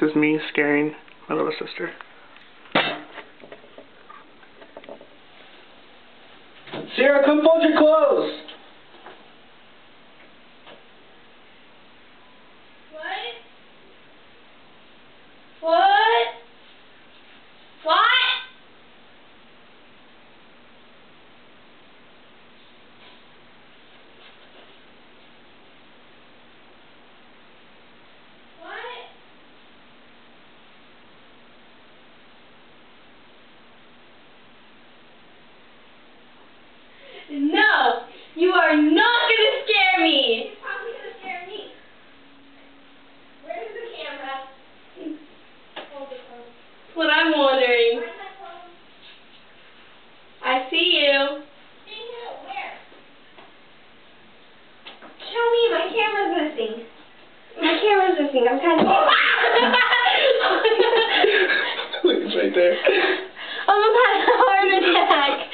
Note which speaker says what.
Speaker 1: This is me scaring my little sister.
Speaker 2: Sarah, come fold your clothes!
Speaker 3: What? What? No! You are not gonna scare me! You're probably gonna scare me. Where's the camera? That's what I'm wondering. Where's my phone? I see you. See you? Where? Show me, my camera's missing. My camera's missing. I'm kind of...
Speaker 1: Look, it's right there.
Speaker 3: I'm about to have a heart attack.